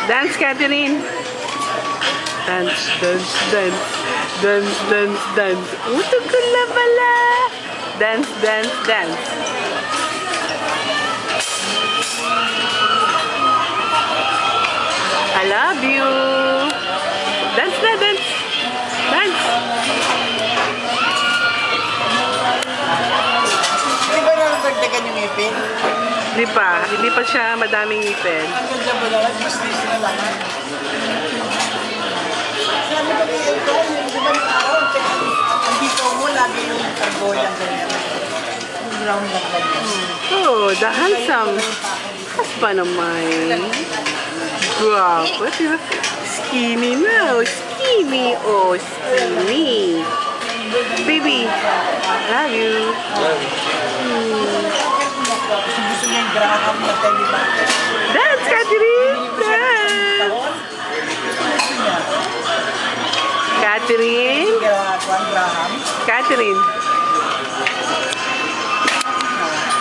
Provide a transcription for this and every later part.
Dance, Catherine. Dance, dance, dance. Dance, dance, dance. Uto ko na pala. Dance, dance, dance. I love you. Dance na, dance. Dance. Di ba nalagdagan yung ipin? Hindi pa siya madaming ngipin. Ang ganda mo lang, gusto na lang. Sabi ko ito, yung di ba yung araw, ang dito mo, lagi yung argolang ganyan. Yung brown lang ganyan. Oh, the handsome. Husband of mine. Wow, what is skinny now? Skinny, oh, skinny. Baby, love you. Gusto niya yung graham na telebato. Dance, Catherine! Dance! Catherine? Graham. Catherine?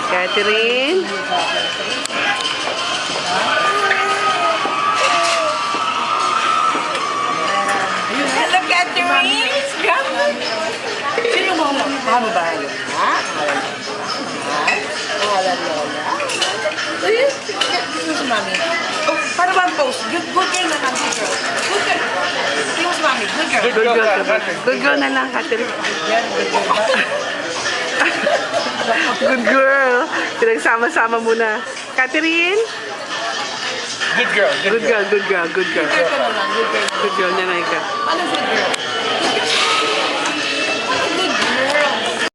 Catherine? Hello, Catherine! Sino mo? Ano ba? Ha? Wala lola. Tingnan si mami. Oh, para ba ang post? Good girl na lang, good girl. Good girl. Tingnan si mami, good girl. Good girl. Good girl na lang, Catherine. Yan, good girl ba? Good girl. Pinagsama-sama muna. Catherine? Good girl, Good girl, good girl, good girl. Good girl ka na lang, good girl. Good girl na lang ka. Ano good girl?